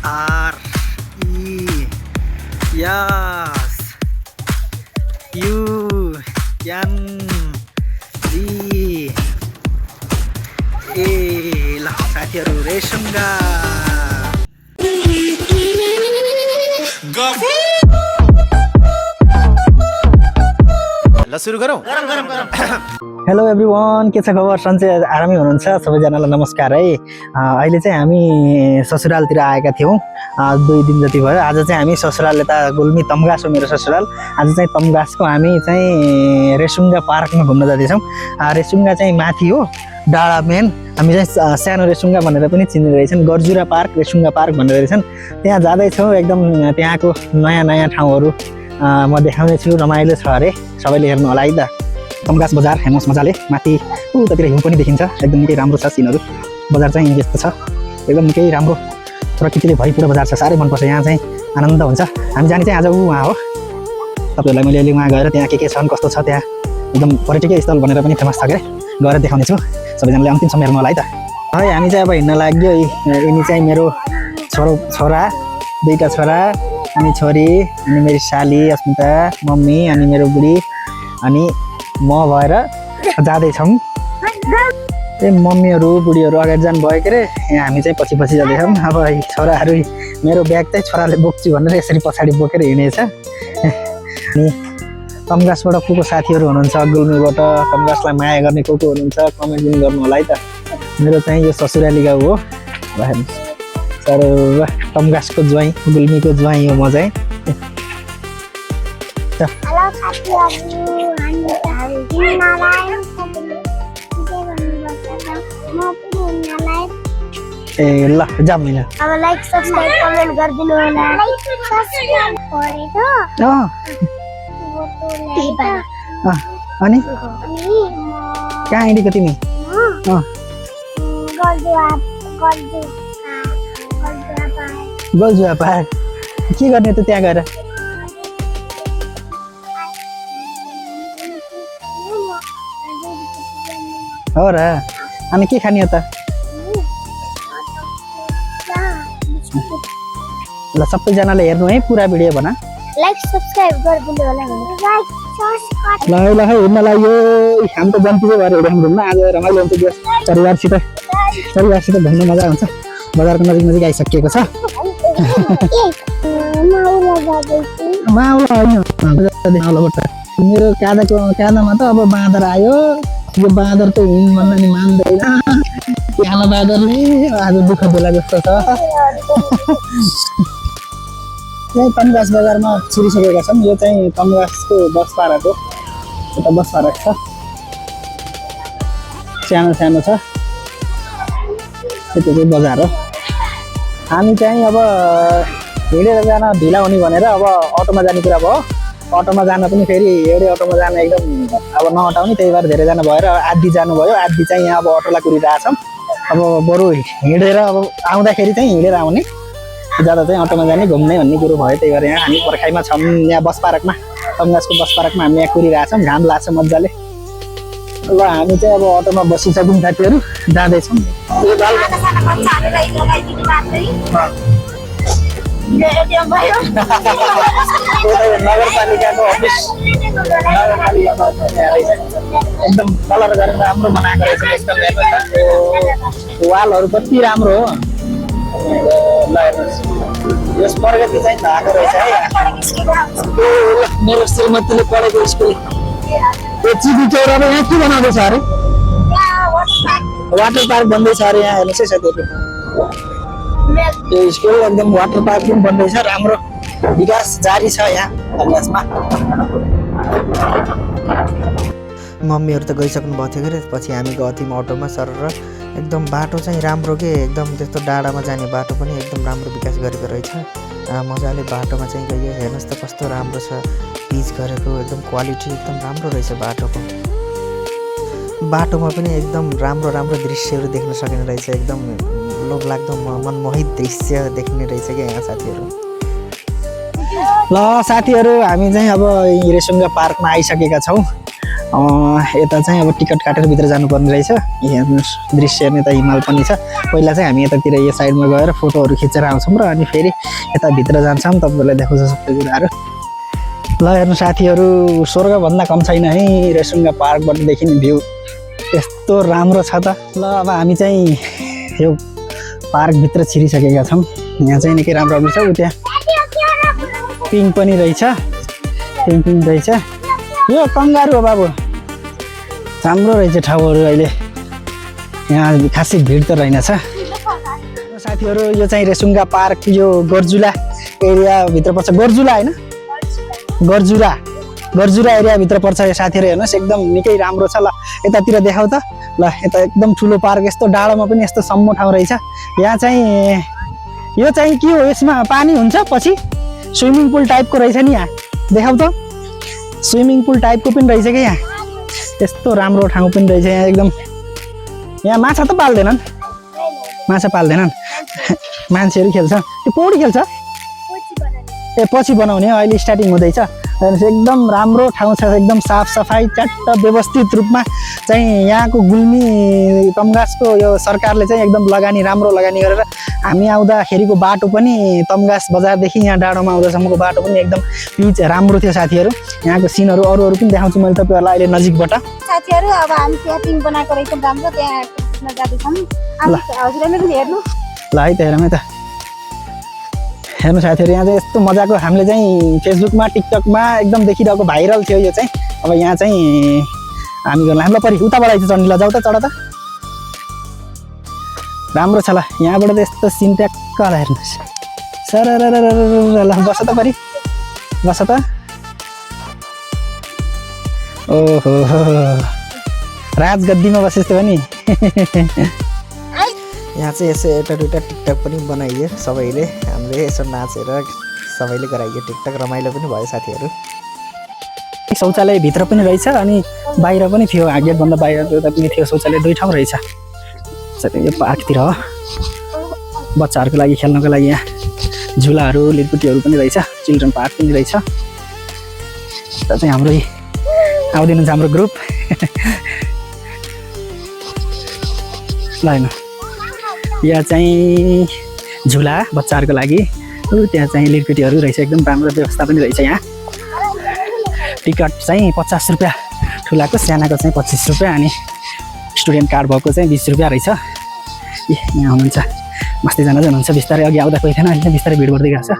R E S U N G A ल साथीहरु रेसुङ्गा ल सुरु गरौँ। हेलो एभ्रिवान, के छ खबर? सन्चै आरामै हुनुहुन्छ सबैजनालाई नमस्कार है। अहिले चाहिँ हामी ससुरालतिर आएका थियौँ 2 दिन जति भयो। आज चाहिँ हामी ससुराल यता गुल्मी तम्घास हो मेरो ससुराल। आज चाहिँ तम्घासको हामी चाहिँ रेसुङ्गा पार्कमा घुम्न जाँदैछौँ। रेसुङ्गा चाहिँ माथि हो डाँडा मेन। हामी चाहिँ सानो रेसुङ्गा भनेर पनि चिन्ने रहेछन्, गर्जुरा पार्क रेसुङ्गा पार्क भनेर रहेछन्। त्यहाँ जाँदैछौँ। एकदम त्यहाँको नयाँ नयाँ ठाउँहरू म देखाउने छु। रमाइलो छ अरे, सबैले हेर्नु होला है त। तम्घास बजार हेर्नुहोस् मजाले, माथि उतातिर हिउँ पनि देखिन्छ। एकदम निकै राम्रो छ सिनहरू। बजार चाहिँ यस्तो छ, एकदम निकै राम्रो प्रकृतिले भरिपूर्ण बजार छ। साह्रै मनपर्छ, यहाँ चाहिँ आनन्द हुन्छ। हामी जाने चाहिँ आज उहाँ हो। तपाईँहरूलाई मैले अहिले उहाँ गएर त्यहाँ के छन्, कस्तो छ, त्यहाँ एकदम पर्यटकीय स्थल भनेर पनि फेमस छ के, गएर देखाउने छु। सबैजनाले अन्तिमसम्म हेर्नु होला है त। है हामी चाहिँ अब हिँड्न लाग्यो। यिनी चाहिँ मेरो छोरा 2टा छोरा अनि छोरी, अनि मेरो साली अस्मिता, मम्मी, अनि मेरो बुढी, अनि म भएर जाँदैछौँ। मम्मीहरू बुढीहरू अगाडि जानु भयो के अरे, यहाँ हामी चाहिँ पछि पछि जाँदैछौँ। अब छोराहरू, मेरो ब्याग चाहिँ छोराले बोक्छु भनेर यसरी पछाडि बोकेर हिँडेछ। अनि तम्घासबाट को साथीहरू हुनुहुन्छ, गुल्मीबाट तम्घासलाई माया गर्ने को हुनुहुन्छ, कमेन्ट पनि गर्नु होला है त। मेरो चाहिँ यो ससुराली गाउँ हो। सर तम्घासको ज्वाइँ, गुल्मीको ज्वाइँ हो म चाहिँ। ए ल जाम हैन। अब लाइक सब्स्क्राइब कमेन्ट गरिदिनु होला। सब्स्क्राइब गरेको अनि कहाँ हिँडेको तिमी? गल्जुवा पार्क। के गर्ने त त्यहाँ गएर? हो र। अनि के खाने हो त? ल सबैजनाले हेर्नु है पुरा भिडियो भन। लाइक सब्स्क्राइब गरिदिनु होला। ल ल हिँड्न लाग्यो। हामी त जन्ती भएर हिँड्नु घुम्न। आज रमाइलो हुन्छ दिवस। परिवारसित घुम्न मजा हुन्छ। बजारको नजिक आइसकिएको छ। माउला होइन, मेरो काँधामा त अब बाँदर आयो। यो बाँदर त हिँड्नु भन्दा नि मान्दैन। कालो बाँदरले आज दुःख बेला जस्तो छ। यही तम्घास बजारमा छिरिसकेका छन्। यो चाहिँ तम्घासको बस पार्क हो। एउटा बस पार्क छ, सानो सानो छ। त्यो चाहिँ बजार हो। हामी चाहिँ अब हिँडेर जान ढिला हुने भनेर अब अटोमा जाने कुरा भयो। अटोमा जान पनि फेरि एउटै अटोमा जान एकदम अब नअटाउने, त्यही भएर धेरैजना भएर आधी जानुभयो। आधी चाहिँ यहाँ अब अटोलाई कुरिरहेछौँ। अब बरु हिँडेर अब आउँदाखेरि चाहिँ हिँडेर आउने, जाँदा चाहिँ अटोमा जाने, घुम्ने भन्ने कुरो भयो। त्यही भएर यहाँ हामी पर्खाइमा छौँ, यहाँ बस पार्कमा, तम्घासको बस पार्कमा हामी यहाँ कुरिरहेछौँ। घाम लाग्छ मजाले। ल हामी चाहिँ अब अटोमा बसिसक्यौँ साथीहरू, जाँदैछौँ। नगरपालिकाको अफिस एकदम कलर गरेर राम्रो बनाएको रहेछ। एकदम हेर्नुहोस् त, वालहरू कति राम्रो हो। ल हेर्नुहोस्, यस प्रगति चाहिँ भएको रहेछ है। मेरो श्रीमतीले पढेको स्कुल यो चिबी चौरामा यहाँ के बनाउँदैछ अरे? वाटर पार्क बन्दैछ अरे यहाँ। हेर्नुहोस् है साथीहरू, यो स्कुल एकदम वाटर पार्क पनि बन्दैछ। राम्रो विकास जारी छ यहाँ तम्घासमा। मम्मीहरू त गइसक्नु भएको थियो कि, पछि हामी गएको थियौँ अटोमा सर। एकदम बाटो चाहिँ राम्रो के, एकदम त्यस्तो डाँडामा जाने बाटो पनि एकदम राम्रो विकास गरेको रहेछ। मजाले बाटोमा चाहिँ गयो। हेर्नुहोस् त कस्तो राम्रो छ, पिच गरेको एकदम क्वालिटी एकदम राम्रो रहेछ बाटोको। बाटोमा पनि एकदम राम्रो राम्रो दृश्यहरू देख्न सकिने रहेछ। एकदम लोभलाग्दो मनमोहित दृश्य देख्ने रहेछ क्या यहाँ साथीहरू। ल साथीहरू हामी चाहिँ अब रेसुङ्गा पार्कमा आइसकेका छौँ। यता चाहिँ अब टिकट काटेर भित्र जानुपर्ने रहेछ। हेर्नुहोस् दृश्य हेर्ने त हिमाल पनि छ। पहिला चाहिँ हामी यतातिर यो साइडमा गएर फोटोहरू खिचेर आउँछौँ र अनि फेरि यता भित्र जान्छौँ, तपाईँहरूलाई देखाउँछ सबै कुराहरू। ल हेर्नु साथीहरू, स्वर्गभन्दा कम छैन है रेसुङ्गा पार्कबाट देखिने भ्यू, यस्तो राम्रो छ त। ल अब हामी चाहिँ यो पार्कभित्र छिरिसकेका छौँ। यहाँ चाहिँ निकै राम्रो राम्रो छ। उ त्यहाँ पिङ पनि रहेछ, पिङ रहेछ। यो कङ्गारू हो बाबु, राम्रो रहेछ ठाउँहरू। अहिले यहाँ खासै भिड त रहेनछ। साथीहरू यो चाहिँ रेसुङ्गा पार्क, यो गर्जुला एरियाभित्र पर्छ। गर्जुला होइन, गर्जुरा एरियाभित्र पर्छ यो साथीहरू। हेर्नुहोस् एकदम निकै राम्रो छ। ल यतातिर देखाउ त। ल यता एकदम ठुलो पार्क, यस्तो डाँडामा पनि यस्तो सम्मो ठाउँ रहेछ। यहाँ चाहिँ यो चाहिँ के हो, यसमा पानी हुन्छ पछि स्विमिङ पुल टाइपको रहेछ नि। यहाँ देखाउ त, स्विमिङ पुल टाइपको पनि रहेछ क्या। यहाँ यस्तो राम्रो ठाउँ पनि रहेछ। यहाँ एकदम, यहाँ माछा त पाल्दैनन्, माछा पाल्दैनन्, मान्छेहरू खेल्छ। त्यो पौडी खेल्छ, ए पछि बनाउने हो, अहिले स्टार्टिङ हुँदैछ। एकदम राम्रो ठाउँ छ, एकदम साफ सफाई चट्ट व्यवस्थित रूपमा चाहिँ यहाँको गुल्मी तम्घासको यो सरकारले चाहिँ एकदम लगानी, राम्रो लगानी गरेर हामी आउँदाखेरिको बाटो पनि तम्घास बजारदेखि यहाँ डाँडोमा आउँदासम्मको बाटो पनि एकदम पिच राम्रो थियो साथीहरू। यहाँको सिनहरू अरू पनि देखाउँछु मैले तपाईँहरूलाई अहिले नजिकबाट। साथीहरू अब हामी त्यहाँ पिङ बनाएको रहेछ राम्रो, त्यहाँ जाँदैछौँ। हजुरले पनि हेर्नु ल है त, हेरौँ है त। हेर्नु साथीहरू, यहाँ चाहिँ यस्तो मजाको हामीले चाहिँ फेसबुकमा टिकटकमा एकदम देखिरहेको भाइरल थियो यो चाहिँ। अब यहाँ चाहिँ हामी गर्नु हामीलाई परि उताबाट आइज चढ्ने। ल जाऊ त, चढ त, राम्रो छ। ल यहाँबाट त यस्तो सिन ट्याक्क होला, हेर्नुहोस् सर। ल बस त परि, बस त। ओहो राजगद्दीमा बसे जस्तो पनि। यहाँ चाहिँ यसो एउटा दुइटा टिकटक पनि बनाइयो सबैले, हामीले यसो नाचेर सबैले गराइयो टिकटक, रमाइलो पनि भयो साथीहरू। शौचालय भित्र पनि रहेछ अनि बाहिर पनि थियो, गेटभन्दा बाहिर एउटा पनि थियो शौचालय। 2 ठाउँ रहेछ। यो पार्कतिर हो, बच्चाहरूको लागि खेल्नको लागि यहाँ झुलाहरू लिटपुटीहरू पनि रहेछ, चिल्ड्रेन पार्क पनि रहेछ। यता चाहिँ हाम्रो आउँदिनुहुन्छ हाम्रो ग्रुप। ल होइन, यहाँ चाहिँ झुला बच्चाहरूको लागि, त्यहाँ चाहिँ लिटपुटीहरू रहेछ, एकदम राम्रो व्यवस्था पनि रहेछ। यहाँ टिकट चाहिँ 50 रुपियाँ, ठुलाको सानाको चाहिँ 25 रुपियाँ, अनि स्टुडेन्ट कार्ड भएको चाहिँ 20 रुपियाँ रहेछ। यहाँ हुनुहुन्छ मस्तीजना हुनुहुन्छ, बिस्तारै अघि आउँदा कोही थिएन, अहिले बिस्तारै भिड बढ्दै गएको छ।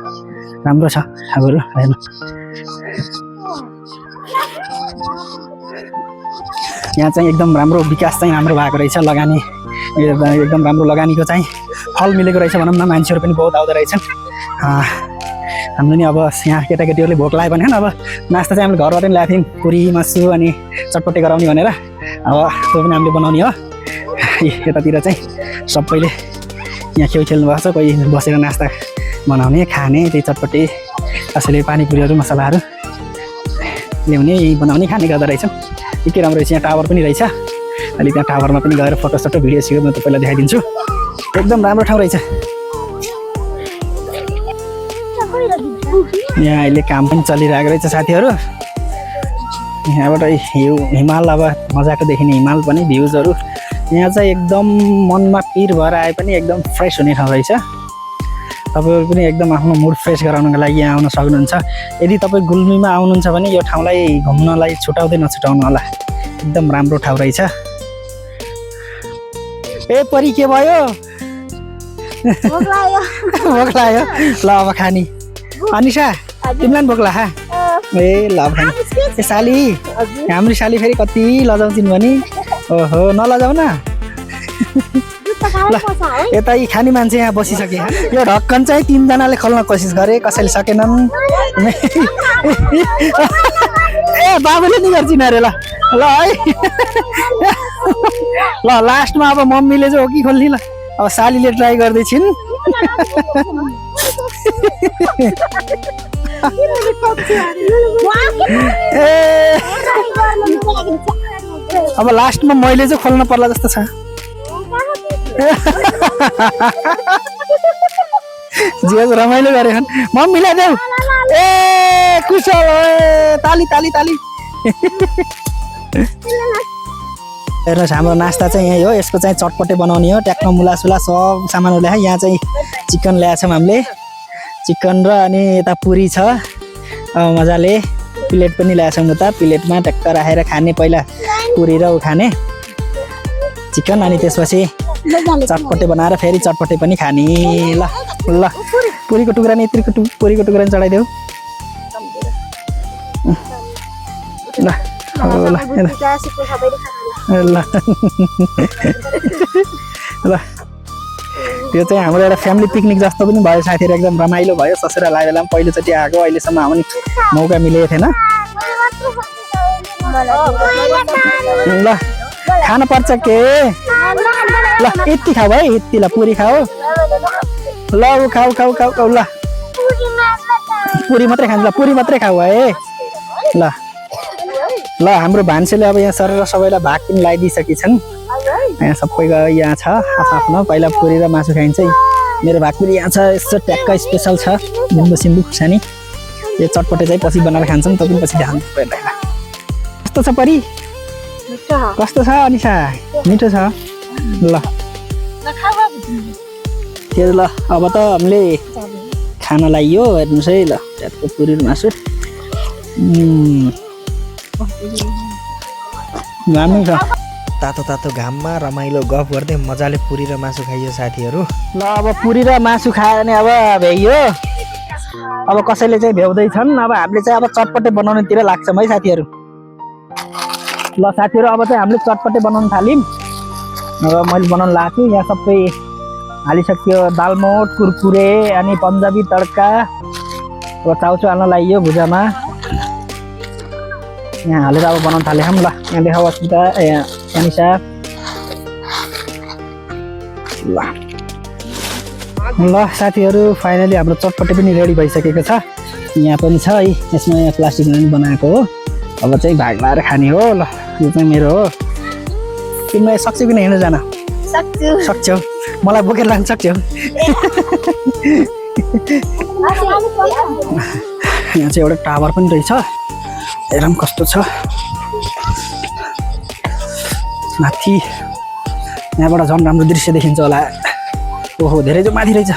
राम्रो छ ठाउँहरू हेर्नु। यहाँ चाहिँ एकदम राम्रो विकास चाहिँ राम्रो भएको रहेछ, लगानी एकदम राम्रो लगानीको चाहिँ फल मिलेको रहेछ भनौँ न। मान्छेहरू पनि बहुत आउँदो रहेछन्। हाम्रो नि अब यहाँ केटाकेटीहरूले भोक लाग्यो भने अब नास्ता चाहिँ हामीले घरबाट पनि ल्याएको थियौँ, पुरी मासु अनि चटपटे गराउने भनेर। अब त्यो पनि हामीले बनाउने हो। यतातिर चाहिँ सबैले यहाँ खेल खेल्नु भएको छ, कोही बसेर नास्ता बनाउने खाने, त्यही चटपटे, कसैले पानीपुरीहरू मसलाहरू ल्याउने बनाउने खाने गर्दो रहेछन्। निकै राम्रो रहेछ। यहाँ टावर पनि रहेछ, अहिले त्यहाँ टावरमा पनि गएर फोटो भिडियो सिडियो म तपाईँलाई देखाइदिन्छु। एकदम राम्रो ठाउँ रहेछ। यहाँ अहिले काम पनि चलिरहेको रहेछ साथीहरू। यहाँबाट हिमाल, अब मजाको देखिने हिमाल पनि, भ्युजहरू यहाँ चाहिँ एकदम मनमा पिर भएर आए पनि एकदम फ्रेस हुने ठाउँ रहेछ। तपाईँहरू पनि एकदम आफ्नो मुड फ्रेस गराउनको लागि यहाँ आउन सक्नुहुन्छ। यदि तपाईँ गुल्मीमा आउनुहुन्छ भने यो ठाउँलाई घुम्नलाई छुटाउँदै नछुटाउनु होला, एकदम राम्रो ठाउँ रहेछ। ए परी के भयो? भोक लाग्यो। ल अब खानी। अनिसा तिमीलाई पनि भोक लाग्यो? ए ल अब खानी। ए साली, हाम्रो साली फेरि कति लजाउँछिन् भने। ओहो नलजाउ न। ल यता यी खाने मान्छे यहाँ बसिसके। यो ढक्कन चाहिँ 3 जनाले खोल्न कोसिस गरे, कसैले सकेनन्। ए बाबुले नि गर्छिन् अरे। ल ल है, ल लास्टमा अब मम्मीले चाहिँ हो कि खोल्ने। ल अब सालीले ट्राई गर्दैछिन्। अब लास्टमा मैले चाहिँ खोल्न पर्ला जस्तो छ। जे रमाइलो गरे हन्। मम्मीलाई देऊ। ए कुशल, ताली ताली ताली। हेर्नुहोस् हाम्रो नास्ता चाहिँ यही हो। यसको चाहिँ चटपटे बनाउने हो। ट्याक्क मुलासुला सब सामानहरू ल्याए। यहाँ चाहिँ चिकन ल्याएछौँ हामीले, चिकन र अनि यता पुरी छ। मजाले प्लेट पनि ल्याएछौँ उता। प्लेटमा ट्याक्क राखेर खाने, पहिला पुरी र खाने चिकन, अनि त्यसपछि चटपटे बनाएर फेरि चटपटे पनि खाने। ल ल पुरीको टुक्रा नि, यत्रिको पुरीको टुक्रा नि चढाइदेऊ। ल ल ल ल यो चाहिँ हाम्रो एउटा फ्यामिली पिकनिक जस्तो पनि भयो साथीहरू। एकदम रमाइलो भयो। ससुराल आएर बेला पनि पहिलोचोटि आएको, अहिलेसम्म आउने मौका मिलेको थिएन। ल खान पर्छ के? ल यति खाऊ है, यति ल पुरी खाऊ। ल खाऊ खाऊ खाऊ खाऊ। ल पुरी मात्रै खान्छ, ल पुरी मात्रै खाऊ है। ल ल हाम्रो भान्सेले अब यहाँ सर सबैलाई भाग पनि लगाइदिइसकेछन्। यहाँ सबैको यहाँ छ आफ्नो। पहिला पुरी र मासु खाइन्छ। मेरो भाग पनि यहाँ छ। यस्तो ट्याक्क स्पेसल छ, निम्बु सिम्बु खुर्सानी। यो चटपटे चाहिँ पछि बनाएर खान्छौँ। त पनि पछि ध्यान पर्दैन। कस्तो छ परी? कस्तो छ अनिसा? मिठो छ। ल त्यो ल अब त हामीले खाना लाग्यो। हेर्नुहोस् है, ल ट्याक्क पुरी र मासु दामी छ। तातो तातो घाममा रमाइलो गफ गर्दै मजाले पुरी र मासु खाइयो साथीहरू। ल अब पुरी र मासु खायो भने अब भ्याइयो। अब कसैले चाहिँ भ्याउँदैछन्। अब हामीले चाहिँ अब चटपटे बनाउनेतिर लाग्छौँ है साथीहरू। ल साथीहरू अब चाहिँ हामीले चटपटे बनाउन थाल्यौँ। अब मैले बनाउन लाग्छु। यहाँ सबै हालिसक्यो। दालमोट, कुरकुरे, अनि पन्जाबी तड्का। अब चाउचाउ हाल्न लाग्यो भुजामा। यहाँ हालेर अब बनाउन थालेँ हम। ल यहाँ देखाऊ अस्मिता, अनिसा। ल साथीहरू फाइनली हाम्रो चटपटे पनि रेडी भइसकेको छ। यहाँ पनि छ है। यसमा यहाँ प्लास्टिकमा पनि बनाएको हो। अब चाहिँ भाग लाएर खाने हो। ल यो चाहिँ मेरो हो। तिमीलाई सक्छौ कि हिँड्नु जान? सक्छौ। मलाई बोकेर लान सक्छौ? यहाँ चाहिँ एउटा टावर पनि रहेछ। हेरौँ कस्तो छ माथि। यहाँबाट झन् राम्रो दृश्य देखिन्छ होला। ओहो धेरै जो माथि रहेछ।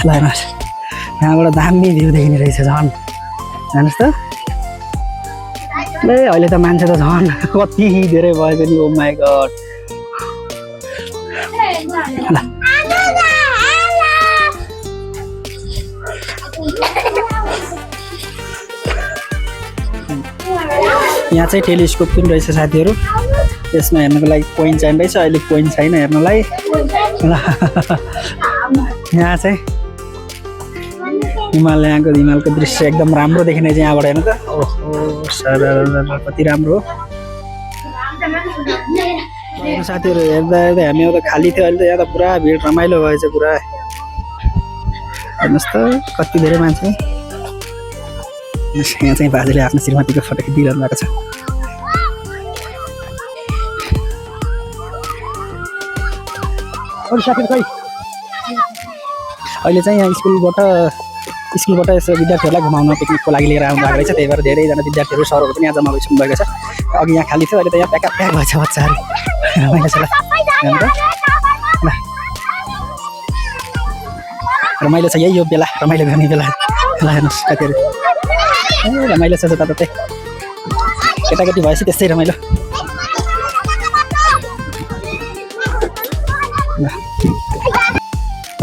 ल हेर्नुहोस्, यहाँबाट दामी भ्यू देखिने रहेछ झन्। हेर्नुहोस् त। ल अहिले त मान्छे त झन् कति धेरै भएछ नि। ओ माई गड। ल यहाँ चाहिँ टेलिस्कोप पनि रहेछ साथीहरू। यसमा हेर्नको लागि कोइन चाहिने रहेछ। अहिले कोइन छैन हेर्नलाई। ल यहाँ चाहिँ हिमालको दृश्य एकदम राम्रो देखिने चाहिँ यहाँबाट हेर्नु त। ओहो सर कति राम्रो साथीहरू। हेर्दा हेर्दै हामी अब खाली थियो। अहिले त यहाँ त पुरा भिड रमाइलो भएछ पुरा। हेर्नुहोस् त कति धेरै मान्छे। यहाँ चाहिँ बाजेले आफ्नो श्रीमतीको फोटो खिचिरहनु भएको छ। अहिले चाहिँ यहाँ स्कुलबाट यसो विद्यार्थीहरूलाई घुमाउन पिकनिकको लागि लिएर आउनु भएको रहेछ। त्यही भएर धेरैजना विद्यार्थीहरू सरहरू पनि यहाँ जम्मा भइसक्नु भएको छ। अघि यहाँ खाली थियो, अहिले त यहाँ प्याक भएछ बच्चाहरू। रमाइलो छ यही यो बेला, रमाइलो गर्ने बेला। ल हेर्नुहोस् साथीहरू रमाइलो छ जताततै। केटाकेटी भएपछि त्यस्तै रमाइलो।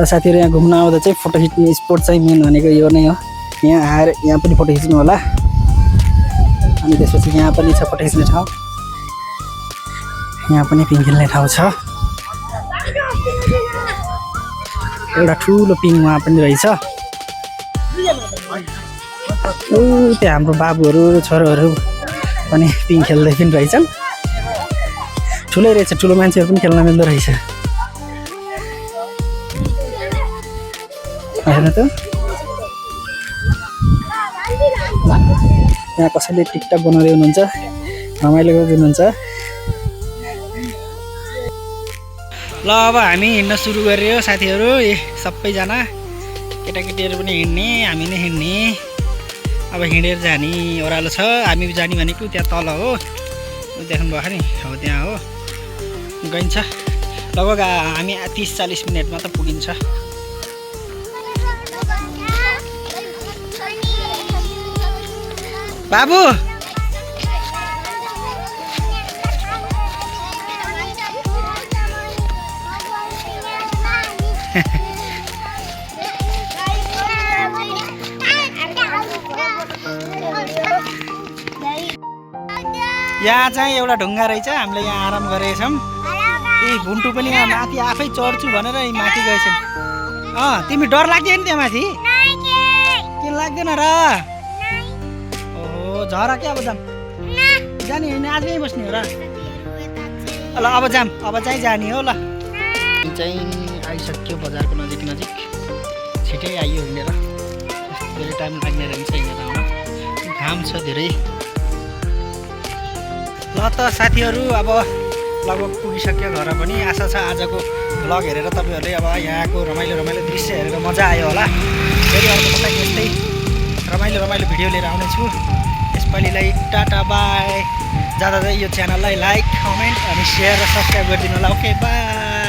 र साथीहरू यहाँ घुम्न आउँदा चाहिँ फोटो खिच्ने स्पोट चाहिँ मेन भनेको यो नै हो। यहाँ आएर यहाँ पनि फोटो खिच्नु होला। अनि त्यसपछि यहाँ पनि छ फोटो खिच्ने ठाउँ। यहाँ पनि पिङ खेल्ने ठाउँ छ। एउटा ठुलो पिङ वहाँ पनि रहेछ। त्यहाँ हाम्रो बाबुहरू छोराहरू पनि पिङ खेल्दै पनि रहेछन्। ठुलै रहेछ, ठुलो मान्छेहरू पनि खेल्न मिल्दो रहेछ। हेर्नु त यहाँ कसैले टिकटक बनाउँदै हुनुहुन्छ, रमाइलो गर्दै हुनुहुन्छ। ल अब हामी हिँड्न सुरु गरियो साथीहरू। सबैजना केटाकेटीहरू पनि हिँड्ने, हामी नै हिँड्ने। अब हिँडेर जाने ओह्रालो छ। हामी जाने भनेको त्यहाँ तल हो, देख्नुभएको नि हो त्यहाँ हो गइन्छ। लगभग हामी 30-40 मिनटमा त पुगिन्छ। बाबु यहाँ चाहिँ एउटा ढुङ्गा रहेछ, हामीले यहाँ आराम गरेछौँ। ए भुन्टु पनि यहाँ माथि आफै चढ्छु भनेर माथि गएछन्। तिमी डर लाग्दैन त्यहाँ माथि? किन लाग्दैन र? ओहो झरा के अब जाम जाने होइन, आज यहीँ बस्ने हो र? ल अब जाम, अब चाहिँ जाने हो। ल चाहिँ आइसक्यो बजारको नजिक नजिक, छिटै आइयो हिँडेर, धेरै टाइम लाग्ने रहेछ हिँडेर आउन, घाम छ धेरै। ल त साथीहरू अब लगभग पुगिसक्यो घर पनि। आशा छ आजको भ्लग हेरेर तपाईँहरूले अब यहाँको रमाइलो रमाइलो दृश्य हेरेर मजा आयो होला। फेरि अर्को पटक यस्तै रमाइलो रमाइलो भिडियो लिएर आउनेछु। यसपालिलाई टाटा बाई। जाँदा यो च्यानललाई लाइक, कमेन्ट अनि सेयर र सब्सक्राइब गरिदिनु होला। Okay by.